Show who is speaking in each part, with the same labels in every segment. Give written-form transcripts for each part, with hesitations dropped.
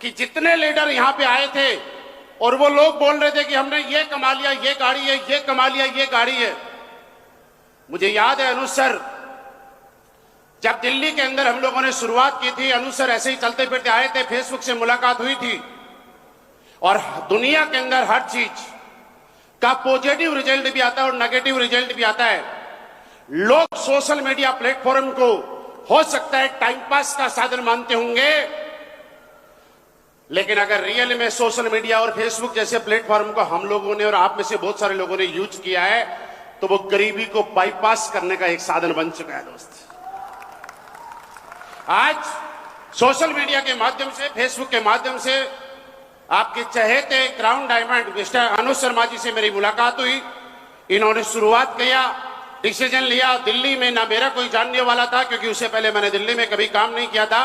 Speaker 1: कि जितने लीडर यहां पे आए थे और वो लोग बोल रहे थे कि हमने ये कमा लिया, ये गाड़ी है, ये कमा लिया, ये गाड़ी है। मुझे याद है अनुज सर, जब दिल्ली के अंदर हम लोगों ने शुरुआत की थी, अनुज सर ऐसे ही चलते फिरते आए थे, फेसबुक से मुलाकात हुई थी और दुनिया के अंदर हर चीज का पॉजिटिव रिजल्ट भी आता है और नेगेटिव रिजल्ट भी आता है। लोग सोशल मीडिया प्लेटफॉर्म को हो सकता है टाइम पास का साधन मानते होंगे, लेकिन अगर रियल में सोशल मीडिया और फेसबुक जैसे प्लेटफॉर्म को हम लोगों ने और आप में से बहुत सारे लोगों ने यूज किया है तो वो गरीबी को बाईपास करने का एक साधन बन चुका है। दोस्त, आज सोशल मीडिया के माध्यम से, फेसबुक के माध्यम से आपके चहेते crown diamond mister Anuj Sharma ji से मेरी मुलाकात हुई। इन्होंने शुरुआत किया, डिसीजन लिया। दिल्ली में ना मेरा कोई जानने वाला था क्योंकि उससे पहले मैंने दिल्ली में कभी काम नहीं किया था।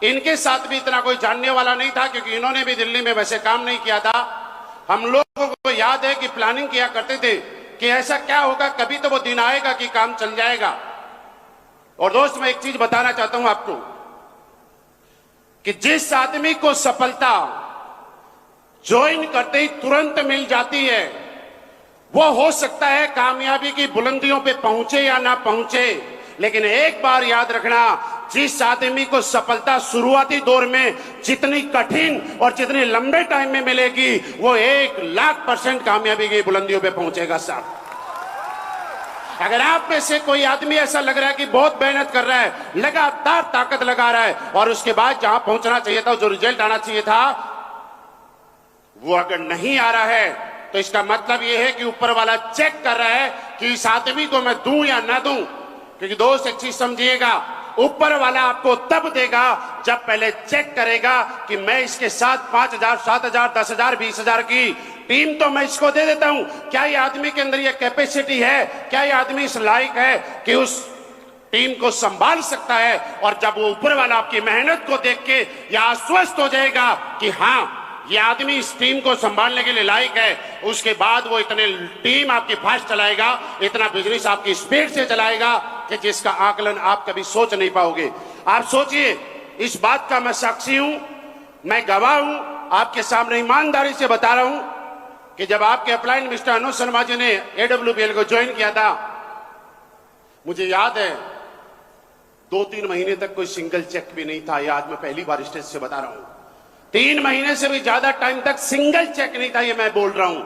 Speaker 1: इनके साथ भी इतना कोई जानने वाला नहीं था क्योंकि इन्होंने भी दिल्ली में वैसे काम नहीं किया था। हम लोगों को याद है कि प्लानिंग किया करते थे कि ऐसा क्या होगा, कभी तो वो दिन आएगा कि काम चल जाएगा। और दोस्त, मैं एक चीज बताना चाहता हूं आपको कि जिस आदमी को सफलता ज्वाइन करते ही तुरंत मिल जाती है, वो हो सकता है कामयाबी की बुलंदियों पे पहुंचे या ना पहुंचे, लेकिन एक बार याद रखना, जिस आदमी को सफलता शुरुआती दौर में जितनी कठिन और जितनी लंबे टाइम में मिलेगी, वो 1,00,000% कामयाबी की बुलंदियों पे पहुंचेगा साहब। अगर आप में से कोई आदमी ऐसा लग रहा है कि बहुत मेहनत कर रहा है, लगातार ताकत लगा रहा है और उसके बाद जहां पहुंचना चाहिए था, जो रिजल्ट आना चाहिए था, वो अगर नहीं आ रहा है, तो इसका मतलब यह है कि ऊपर वाला चेक कर रहा है कि इस आदमी को मैं दूं या ना दूं। क्योंकि दोस्त, एक चीज समझिएगा, ऊपर वाला आपको तब देगा जब पहले चेक करेगा कि मैं इसके साथ 5,000, 7,000, 10,000, 20,000 की टीम तो मैं इसको दे देता हूं। क्या ये आदमी के अंदर ये कैपेसिटी है? क्या ये आदमी इस लायक है कि उस टीम को संभाल सकता है? और जब वो ऊपर वाला आपकी मेहनत को देख के यह आश्वस्त हो जाएगा कि हाँ, ये आदमी इस टीम को संभालने के लिए लायक है, उसके बाद वो इतने टीम आपकी फास्ट चलाएगा, इतना बिजनेस आपकी स्पीड से चलाएगा कि जिसका आकलन आप कभी सोच नहीं पाओगे। आप सोचिए, इस बात का मैं साक्षी हूं, मैं गवाह हूं, आपके सामने ईमानदारी से बता रहा हूं कि जब आपके अपलाइन मिस्टर अनुज शर्मा जी ने AWPL को ज्वाइन किया था, मुझे याद है 2-3 महीने तक कोई सिंगल चेक भी नहीं था। यह आज मैं पहली बार स्टेज से बता रहा हूं। 3 महीने से भी ज्यादा टाइम तक सिंगल चेक नहीं था, ये मैं बोल रहा हूं।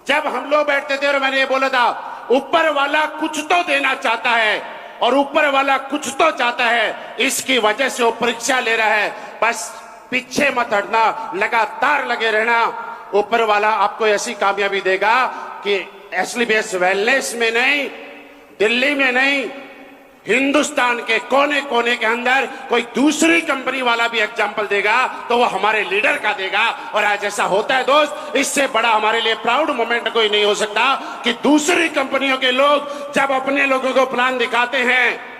Speaker 1: जब हम लोग बैठते थे और मैंने ये बोला था, ऊपर वाला कुछ तो देना चाहता है और ऊपर वाला कुछ तो चाहता है, इसकी वजह से वो परीक्षा ले रहा है। बस पीछे मत हटना, लगातार लगे रहना, ऊपर वाला आपको ऐसी कामयाबी देगा कि SLBS वेलनेस में नहीं, दिल्ली में नहीं, हिंदुस्तान के कोने कोने के अंदर कोई दूसरी कंपनी वाला भी एग्जाम्पल देगा तो वो हमारे लीडर का देगा। और आज ऐसा होता है दोस्त, इससे बड़ा हमारे लिए प्राउड मोमेंट कोई नहीं हो सकता कि दूसरी कंपनियों के लोग जब अपने लोगों को प्लान दिखाते हैं,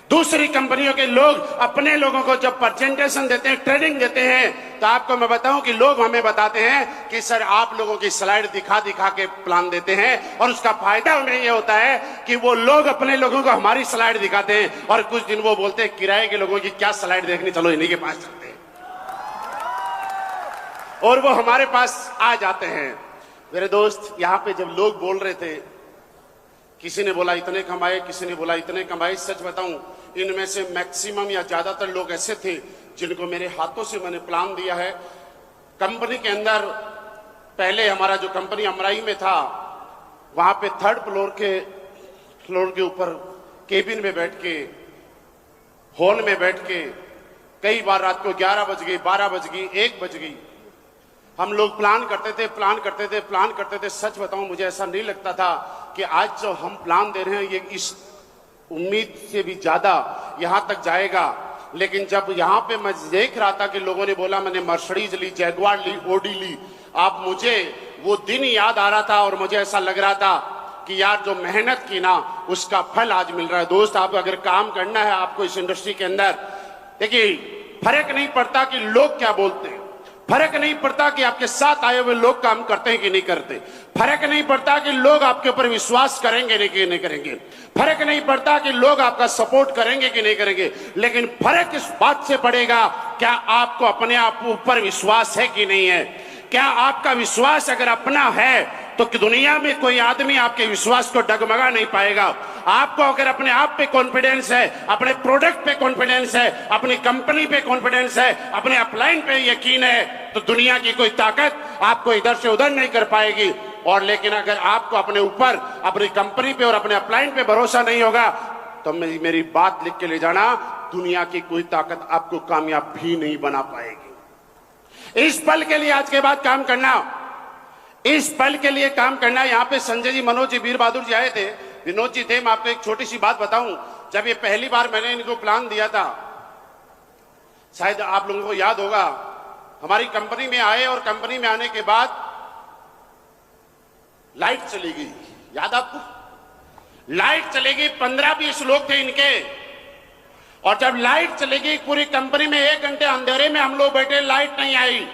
Speaker 1: दूसरी कंपनियों के लोग अपने लोगों को जब प्रेजेंटेशन देते हैं, ट्रेनिंग देते हैं, तो आपको मैं बताऊं कि लोग हमें बताते हैं कि सर आप लोगों की स्लाइड दिखा दिखा के प्लान देते हैं, और उसका फायदा हमें यह होता है कि वो लोग अपने लोगों को हमारी स्लाइड दिखाते हैं और कुछ दिन वो बोलते हैं किराए के लोगों की क्या स्लाइड देखनी, चलो इन्हीं के पास चलते हैं, और वो हमारे पास आ जाते हैं। मेरे दोस्त, यहां पे जब लोग बोल रहे थे, किसी ने बोला इतने कमाए, किसी ने बोला इतने कमाए, सच बताऊं इनमें से मैक्सिमम या ज्यादातर लोग ऐसे थे जिनको मेरे हाथों से मैंने प्लान दिया है। कंपनी के अंदर पहले हमारा जो कंपनी अमराई में था, वहां पे 3rd फ्लोर के ऊपर केबिन में बैठ के, हॉल में बैठ के, कई बार रात को 11 बज गई, 12 बज गई, 1 बज गई, हम लोग प्लान करते थे। सच बताऊं, मुझे ऐसा नहीं लगता था कि आज जो हम प्लान दे रहे हैं ये इस उम्मीद से भी ज्यादा यहां तक जाएगा। लेकिन जब यहां पे मैं देख रहा था कि लोगों ने बोला मैंने मर्सिडीज ली, जैगुआर ली, ऑडी ली, आप मुझे वो दिन याद आ रहा था और मुझे ऐसा लग रहा था कि यार जो मेहनत की ना, उसका फल आज मिल रहा है। दोस्त, आप अगर काम करना है आपको इस इंडस्ट्री के अंदर, देखिए फर्क नहीं पड़ता कि लोग क्या बोलते हैं, फर्क नहीं पड़ता कि आपके साथ आए हुए लोग काम करते हैं कि नहीं करते, फर्क नहीं पड़ता कि लोग आपके ऊपर विश्वास करेंगे कि नहीं करेंगे, फर्क नहीं पड़ता कि लोग आपका सपोर्ट करेंगे कि नहीं करेंगे, लेकिन फर्क इस बात से पड़ेगा क्या आपको अपने आप ऊपर विश्वास है कि नहीं है। क्या आपका विश्वास अगर अपना है तो कि दुनिया में कोई आदमी आपके विश्वास को डगमगा नहीं पाएगा। आपको अगर अपने आप पे कॉन्फिडेंस है, अपने प्रोडक्ट पे कॉन्फिडेंस है, अपनी कंपनी पे कॉन्फिडेंस है, अपने अपलाइन पे यकीन है, तो दुनिया की कोई ताकत आपको इधर से उधर नहीं कर पाएगी। और लेकिन अगर आपको अपने ऊपर, अपनी कंपनी पे और अपने अपलाइन पे भरोसा नहीं होगा तो मेरी बात लिख के ले जाना, दुनिया की कोई ताकत आपको कामयाब भी नहीं बना पाएगी। इस पल के लिए आज के बाद काम करना, इस पल के लिए काम करना। यहां पे संजय जी, मनोज जी, वीर बहादुर जी आए थे, विनोद जी थे। मैं आपको एक छोटी सी बात बताऊं, जब ये पहली बार मैंने इनको प्लान दिया था, शायद आप लोगों को याद होगा, हमारी कंपनी में आए और कंपनी में आने के बाद लाइट चली गई। याद आपको? लाइट चली गई, 15-20 लोग थे इनके, और जब लाइट चली गई पूरी कंपनी में 1 घंटे अंधेरे में हम लोग बैठे, लाइट नहीं आई।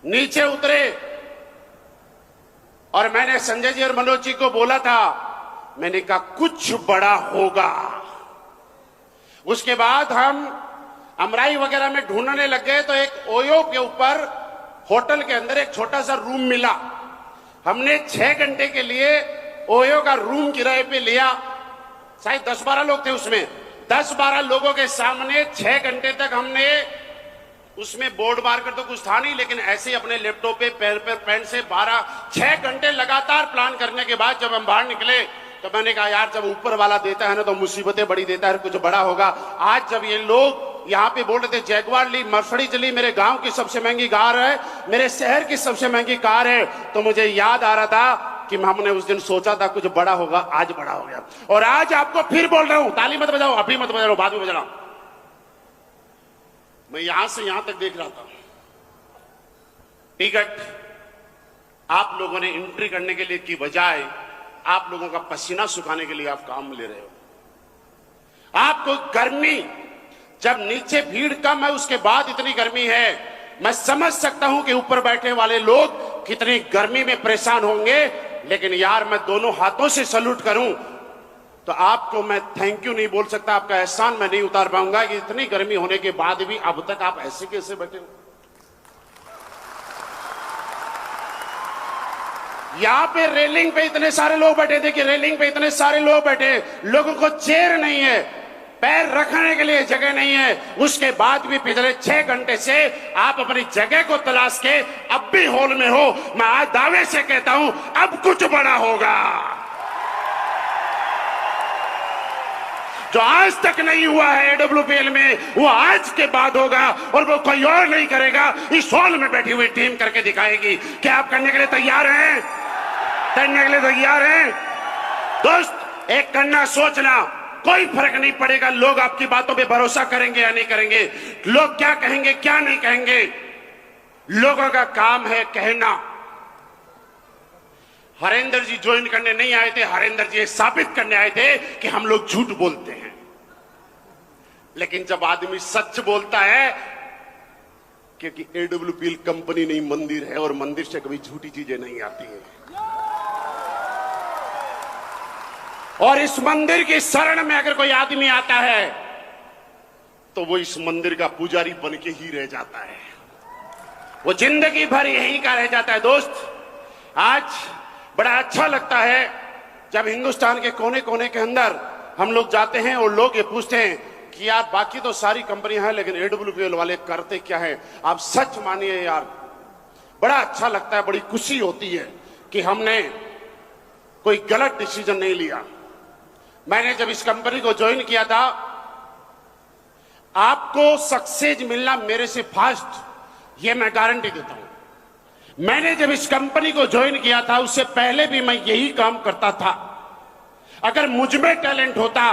Speaker 1: नीचे उतरे और मैंने संजय जी और मनोज जी को बोला था, मैंने कहा कुछ बड़ा होगा। उसके बाद हम अमराई वगैरह में ढूंढने लग गए तो एक ओयो के ऊपर होटल के अंदर एक छोटा सा रूम मिला। हमने 6 घंटे के लिए ओयो का रूम किराए पे लिया। शायद 10-12 लोग थे उसमें। 10-12 लोगों के सामने 6 घंटे तक हमने, उसमें बोर्ड बार कर तो कुछ था नहीं, लेकिन ऐसे ही अपने लैपटॉप पे पेन से 6 घंटे लगातार प्लान करने के बाद जब हम बाहर निकले तो मैंने कहा यार, जब ऊपर वाला देता है ना तो मुसीबतें बड़ी देता है, कुछ बड़ा होगा। आज जब ये लोग यहाँ पे बोल रहे थे जैगवार ली, मर्सिडीज ली, मेरे गांव की सबसे महंगी कार है, मेरे शहर की सबसे महंगी कार है, तो मुझे याद आ रहा था कि हमने उस दिन सोचा था कुछ बड़ा होगा, आज बड़ा हो गया। और आज आपको फिर बोल रहा हूं, ताली मत बजाओ, अभी मत बजाओ, बाद में बजाओ। मैं यहां से यहां तक देख रहा था, टिकट आप लोगों ने एंट्री करने के लिए की बजाय आप लोगों का पसीना सुखाने के लिए आप काम ले रहे हो। आपको गर्मी, जब नीचे भीड़ कम है उसके बाद इतनी गर्मी है, मैं समझ सकता हूं कि ऊपर बैठे वाले लोग कितनी गर्मी में परेशान होंगे, लेकिन यार मैं दोनों हाथों से सल्यूट करूं तो आपको मैं थैंक यू नहीं बोल सकता, आपका एहसान मैं नहीं उतार पाऊंगा कि इतनी गर्मी होने के बाद भी अब तक आप ऐसे कैसे बैठे हो। यहां पे रेलिंग पे इतने सारे लोग बैठे थे कि रेलिंग पे इतने सारे लोग बैठे, लोगों को चेयर नहीं है, पैर रखने के लिए जगह नहीं है, उसके बाद भी पिछले 6 घंटे से आप अपनी जगह को तलाश के अब भी हॉल में हो। मैं आज दावे से कहता हूं अब कुछ बड़ा होगा। जो आज तक नहीं हुआ है AWPL में, वो आज के बाद होगा और वो कोई और नहीं करेगा, इस हॉल में बैठी हुई टीम करके दिखाएगी। क्या आप करने के लिए तैयार हैं? करने के लिए तैयार हैं? दोस्त, एक करना, सोचना, कोई फर्क नहीं पड़ेगा लोग आपकी बातों पे भरोसा करेंगे या नहीं करेंगे, लोग क्या कहेंगे क्या नहीं कहेंगे, लोगों का काम है कहना। हरेंद्र जी ज्वाइन करने नहीं आए थे, हरेंद्र जी साबित करने आए थे कि हम लोग झूठ बोलते हैं। लेकिन जब आदमी सच बोलता है, क्योंकि AWPL कंपनी नहीं मंदिर है और मंदिर से कभी झूठी चीजें नहीं आती हैं, और इस मंदिर की शरण में अगर कोई आदमी आता है तो वो इस मंदिर का पुजारी बन के ही रह जाता है, वो जिंदगी भर यही का रह जाता है। दोस्त, आज बड़ा अच्छा लगता है जब हिंदुस्तान के कोने कोने के अंदर हम लोग जाते हैं और लोग ये पूछते हैं कि यार बाकी तो सारी कंपनियां हैं लेकिन AWPL वाले करते क्या है। आप सच मानिए यार, बड़ा अच्छा लगता है, बड़ी खुशी होती है कि हमने कोई गलत डिसीजन नहीं लिया। मैंने जब इस कंपनी को ज्वाइन किया था, आपको सक्सेस मिलना मेरे से फास्ट, ये मैं गारंटी देता हूं। मैंने जब इस कंपनी को ज्वाइन किया था उससे पहले भी मैं यही काम करता था। अगर मुझ में टैलेंट होता,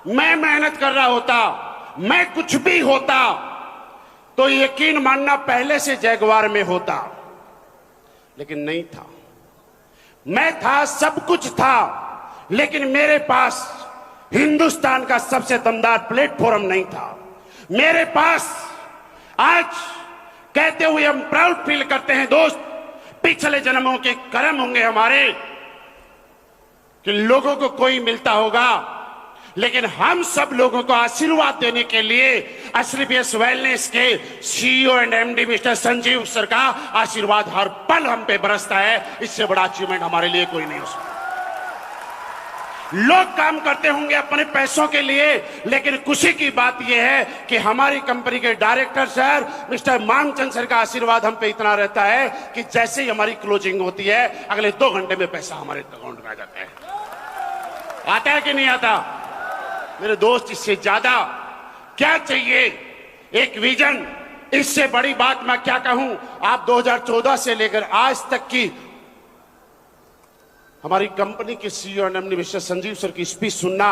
Speaker 1: मैं मेहनत कर रहा होता, मैं कुछ भी होता, तो यकीन मानना पहले से जैगवार में होता, लेकिन नहीं था। मैं था, सब कुछ था, लेकिन मेरे पास हिंदुस्तान का सबसे दमदार प्लेटफॉर्म नहीं था। मेरे पास आज कहते हुए हम प्राउड फील करते हैं दोस्त, पिछले जन्मों के कर्म होंगे हमारे कि लोगों को कोई मिलता होगा, लेकिन हम सब लोगों को आशीर्वाद देने के लिए एसलीपीएस वेलनेस के CEO and MD mister Sanjeev sir का आशीर्वाद हर पल हम पे बरसता है। इससे बड़ा अचीवमेंट हमारे लिए कोई नहीं हो सकता। लोग काम करते होंगे अपने पैसों के लिए, लेकिन खुशी की बात यह है कि हमारी कंपनी के director sir mister Manchand sir का आशीर्वाद हम पे इतना रहता है कि जैसे ही हमारी क्लोजिंग होती है अगले 2 घंटे में पैसा हमारे अकाउंट में आ जाता है। आता है कि नहीं आता? मेरे दोस्त, इससे ज्यादा क्या चाहिए? एक विजन, इससे बड़ी बात मैं क्या कहूं। आप 2014 से लेकर आज तक की हमारी कंपनी के CEO and MD mister Sanjeev sir की स्पीच सुनना,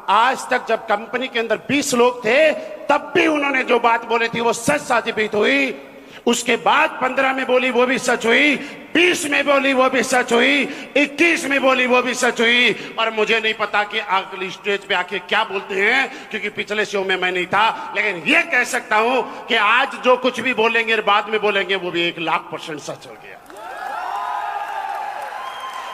Speaker 1: आज तक जब कंपनी के अंदर 20 लोग थे तब भी उन्होंने जो बात बोली थी वो सच साबित हुई। उसके बाद 15 में बोली वो भी सच हुई, 20 में बोली वो भी सच हुई, 21 में बोली वो भी सच हुई। और मुझे नहीं पता कि अगली स्टेज पे आके क्या बोलते हैं, क्योंकि पिछले शो में मैं नहीं था, लेकिन ये कह सकता हूं कि आज जो कुछ भी बोलेंगे बाद में बोलेंगे वो भी 1,00,000% सच हो गया।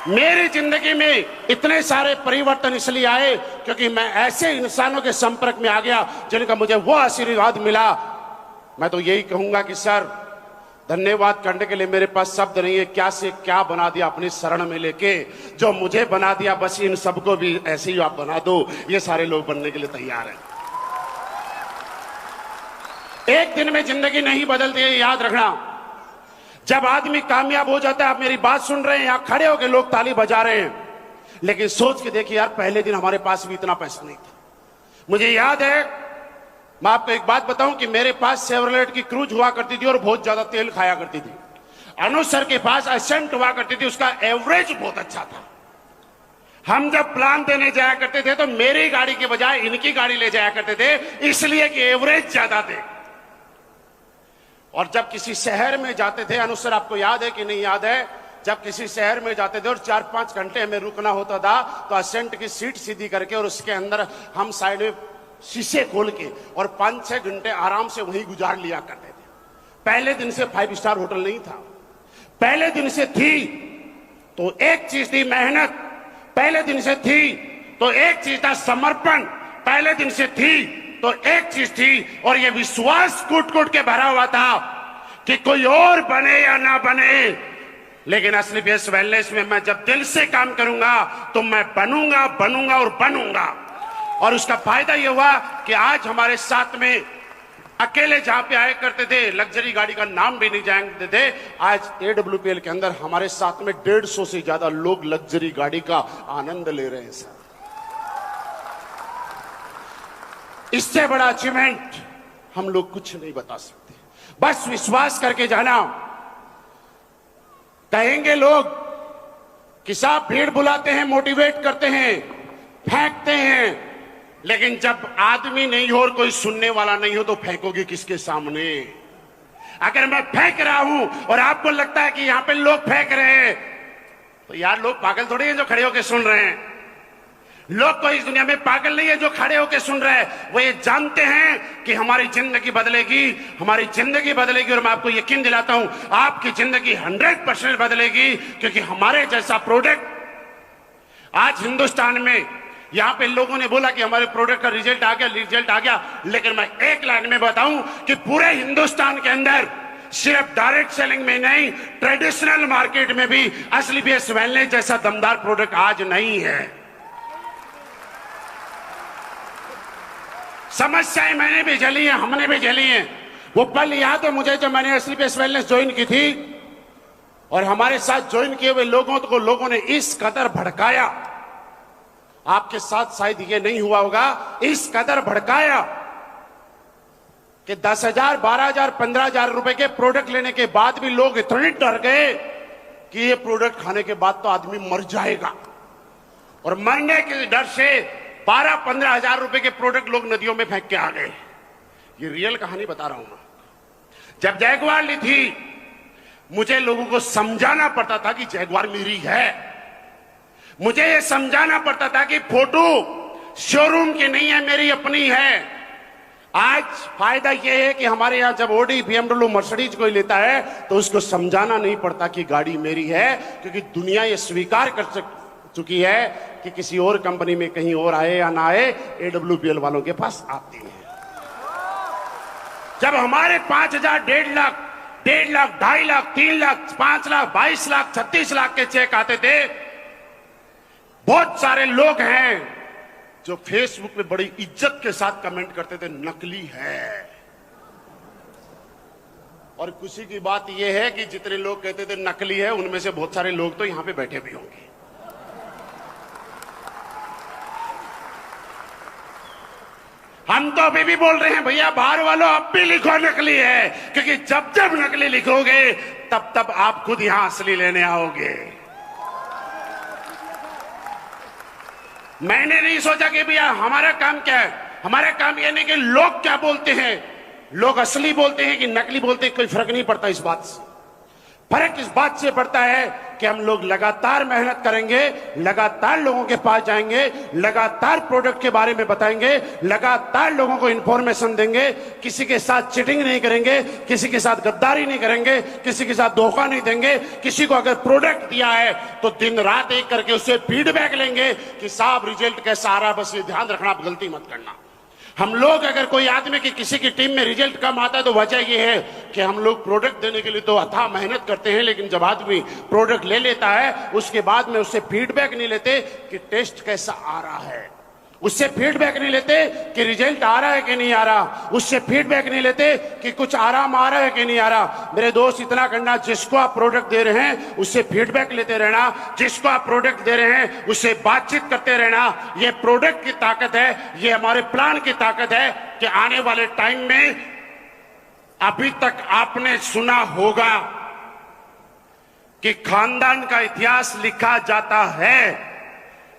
Speaker 1: मेरी जिंदगी में इतने सारे परिवर्तन इसलिए आए क्योंकि मैं ऐसे इंसानों के संपर्क में आ गया जिनका मुझे वो आशीर्वाद मिला। मैं तो यही कहूंगा कि सर, धन्यवाद करने के लिए मेरे पास शब्द नहीं है। क्या से क्या बना दिया अपनी शरण में लेके, जो मुझे बना दिया, बस इन सबको भी ऐसे ही आप बना दो। ये सारे लोग बनने के लिए तैयार हैं। एक दिन में जिंदगी नहीं बदलती है, याद रखना। जब आदमी कामयाब हो जाता है, आप मेरी बात सुन रहे हैं, यहां खड़े होकर लोग ताली बजा रहे हैं, लेकिन सोच के देखिए यार, पहले दिन हमारे पास भी इतना पैसा नहीं था। मुझे याद है, मैं आपको एक बात बताऊं कि मेरे पास शेवरलेट की क्रूज हुआ करती थी और बहुत ज्यादा तेल खाया करती थी। अनुज सर के पास एसेंट हुआ करती थी, उसका एवरेज बहुत अच्छा था। हम जब प्लान देने जाया करते थे तो मेरी गाड़ी के बजाय इनकी गाड़ी ले जाया करते थे, इसलिए कि एवरेज ज्यादा थे। और जब किसी शहर में जाते थे, अनुज सर आपको याद है कि नहीं याद है, जब किसी शहर में जाते थे और 4-5 घंटे हमें रुकना होता था, तो एसेंट की सीट सीधी करके और उसके अंदर हम साइड में शीशे खोल के और 5-6 घंटे आराम से वहीं गुजार लिया करते थे। पहले दिन से 5 स्टार होटल नहीं था, पहले दिन से थी तो एक चीज थी मेहनत, पहले दिन से थी तो एक चीज था समर्पण, पहले दिन से थी तो एक चीज थी, और ये विश्वास कूट कूट के भरा हुआ था कि कोई और बने या ना बने, लेकिन एसलीपीएस वेलनेस में मैं जब दिल से काम करूंगा तो मैं बनूंगा, बनूंगा और बनूंगा। और उसका फायदा यह हुआ कि आज हमारे साथ में अकेले जहां पे आया करते थे, लग्जरी गाड़ी का नाम भी नहीं जानते थे, आज AWPL के अंदर हमारे साथ में 150 से ज्यादा लोग लग्जरी गाड़ी का आनंद ले रहे हैं सर। इससे बड़ा अचीवमेंट हम लोग कुछ नहीं बता सकते। बस विश्वास करके जाना। कहेंगे लोग कि साहब भीड़ बुलाते हैं, मोटिवेट करते हैं, फेंकते हैं, लेकिन जब आदमी नहीं हो और कोई सुनने वाला नहीं हो तो फेंकोगे किसके सामने? अगर मैं फेंक रहा हूं और आपको लगता है कि यहां पे लोग फेंक रहे हैं, तो यार लोग पागल थोड़ी हैं जो खड़े होकर सुन रहे हैं। लोग कोई इस दुनिया में पागल नहीं है जो खड़े होकर सुन रहे हैं। वो ये जानते हैं कि हमारी जिंदगी बदलेगी, हमारी जिंदगी बदलेगी, और मैं आपको यकीन दिलाता हूं आपकी जिंदगी 100% बदलेगी, क्योंकि हमारे जैसा प्रोडक्ट आज हिंदुस्तान में, यहां पे लोगों ने बोला कि हमारे प्रोडक्ट का रिजल्ट आ गया, लेकिन मैं एक लाइन में बताऊं कि पूरे हिंदुस्तान के अंदर सिर्फ डायरेक्ट सेलिंग में नहीं, ट्रेडिशनल मार्केट में भी एसलीपीएस वेलनेस जैसा दमदार प्रोडक्ट आज नहीं है। समस्याएं मैंने भी झेली हैं, हमने भी झेली हैं। वो पल याद है मुझे जब मैंने एसलीपीएस वेलनेस ज्वाइन की थी और हमारे साथ ज्वाइन किए हुए लोगों को लोगों ने इस कदर भड़काया, आपके साथ शायद ये नहीं हुआ होगा, इस कदर भड़काया कि 10,000, 12,000, 15,000 रुपए के प्रोडक्ट लेने के बाद भी लोग इतने डर गए कि ये प्रोडक्ट खाने के बाद तो आदमी मर जाएगा, और मरने के डर से 12-15 हजार रुपए के प्रोडक्ट लोग नदियों में फेंक के आ गए। ये रियल कहानी बता रहा हूं मैं। जब जैगुआर ली थी, मुझे लोगों को समझाना पड़ता था कि जैगुआर मेरी है। मुझे ये समझाना पड़ता था कि फोटो शोरूम की नहीं है, मेरी अपनी है। आज फायदा यह है कि हमारे यहां जब ऑडी, BMW, मर्सिडीज कोई लेता है तो उसको समझाना नहीं पड़ता कि गाड़ी मेरी है, क्योंकि दुनिया ये स्वीकार कर चुकी है कि किसी और कंपनी में कहीं और आए या ना आए, AWPL वालों के पास आती है। जब हमारे 5,000, 1.5 लाख, 2.5 लाख, 3 लाख, 5 लाख, 22 लाख, 36 लाख के चेक आते थे, बहुत सारे लोग हैं जो फेसबुक पे बड़ी इज्जत के साथ कमेंट करते थे नकली है। और खुशी की बात यह है कि जितने लोग कहते थे नकली है, उनमें से बहुत सारे लोग तो यहां पे बैठे भी होंगे। हम तो अभी भी बोल रहे हैं भैया बाहर वालों अब भी लिखो नकली है, क्योंकि जब जब नकली लिखोगे तब तब आप खुद यहां असली लेने आओगे। मैंने नहीं सोचा कि भैया हमारा काम क्या है। हमारा काम यह नहीं कि लोग क्या बोलते हैं, लोग असली बोलते हैं कि नकली बोलते हैं, कोई फर्क नहीं पड़ता इस बात से। फर्क इस बात से पड़ता है कि हम लोग लगातार मेहनत करेंगे, लगातार लोगों के पास जाएंगे, लगातार प्रोडक्ट के बारे में बताएंगे, लगातार लोगों को इंफॉर्मेशन देंगे, किसी के साथ चीटिंग नहीं करेंगे, किसी के साथ गद्दारी नहीं करेंगे, किसी के साथ धोखा नहीं देंगे। किसी को अगर प्रोडक्ट दिया है तो दिन रात एक करके उससे फीडबैक लेंगे कि साहब रिजल्ट कैसा आ रहा है, बस ये ध्यान रखना, आप गलती मत करना। हम लोग अगर कोई आदमी की किसी की टीम में रिजल्ट कम आता है तो वजह यह है कि हम लोग प्रोडक्ट देने के लिए तो अथाह मेहनत करते हैं, लेकिन जब आदमी प्रोडक्ट ले लेता है उसके बाद में उससे फीडबैक नहीं लेते कि टेस्ट कैसा आ रहा है, उससे फीडबैक नहीं लेते कि रिजल्ट आ रहा है कि नहीं आ रहा, उससे फीडबैक नहीं लेते कि कुछ आराम आ रहा है कि नहीं आ रहा। मेरे दोस्त इतना करना, जिसको आप प्रोडक्ट दे रहे हैं उससे फीडबैक लेते रहना, जिसको आप प्रोडक्ट दे रहे हैं उससे बातचीत करते रहना। ये प्रोडक्ट की ताकत है, ये हमारे प्लान की ताकत है कि आने वाले टाइम में अभी तक आपने सुना होगा कि खानदान का इतिहास लिखा जाता है,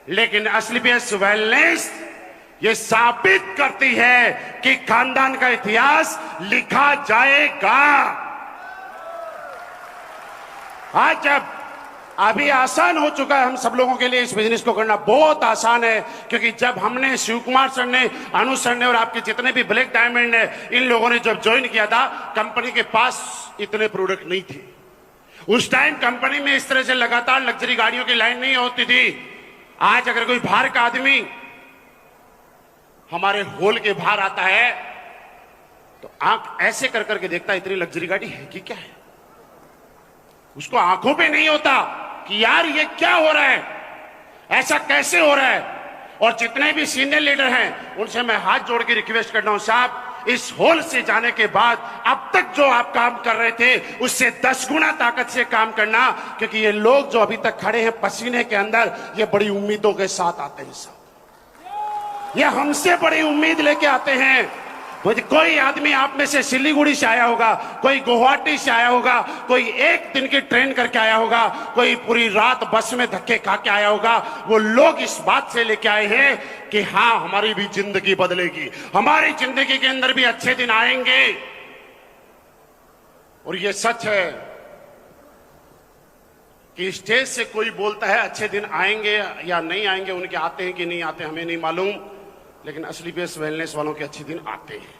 Speaker 1: लेकिन असलियत वेलनेस ये साबित करती है कि खानदान का इतिहास लिखा जाएगा। आज जब अभी आसान हो चुका है हम सब लोगों के लिए, इस बिजनेस को करना बहुत आसान है, क्योंकि जब हमने शिव कुमार सर ने, अनु सर ने और आपके जितने भी ब्लैक डायमंड है, इन लोगों ने जब ज्वाइन किया था, कंपनी के पास इतने प्रोडक्ट नहीं थे। उस टाइम कंपनी में इस तरह से लगातार लग्जरी गाड़ियों की लाइन नहीं होती थी। आज अगर कोई बाहर का आदमी हमारे हॉल के बाहर आता है तो आंख ऐसे कर करके देखता है इतनी लग्जरी गाड़ी है कि क्या है। उसको आंखों पे नहीं होता कि यार ये क्या हो रहा है, ऐसा कैसे हो रहा है। और जितने भी सीनियर लीडर हैं उनसे मैं हाथ जोड़ के रिक्वेस्ट करता हूं, साहब इस हॉल से जाने के बाद अब तक जो आप काम कर रहे थे उससे 10 गुना ताकत से काम करना, क्योंकि ये लोग जो अभी तक खड़े हैं पसीने के अंदर, ये बड़ी उम्मीदों के साथ आते हैं साहब, ये हमसे बड़ी उम्मीद लेके आते हैं। कोई आदमी आप में से सिलीगुड़ी से आया होगा, कोई गुवाहाटी से आया होगा, कोई एक दिन की ट्रेन करके आया होगा, कोई पूरी रात बस में धक्के खा के आया होगा। वो लोग इस बात से लेके आए हैं कि हाँ हमारी भी जिंदगी बदलेगी, हमारी जिंदगी के अंदर भी अच्छे दिन आएंगे। और ये सच है कि स्टेज से कोई बोलता है अच्छे दिन आएंगे या नहीं आएंगे, उनके आते हैं कि नहीं आते हमें नहीं मालूम, लेकिन असली बेस वेलनेस वालों के अच्छे दिन आते हैं।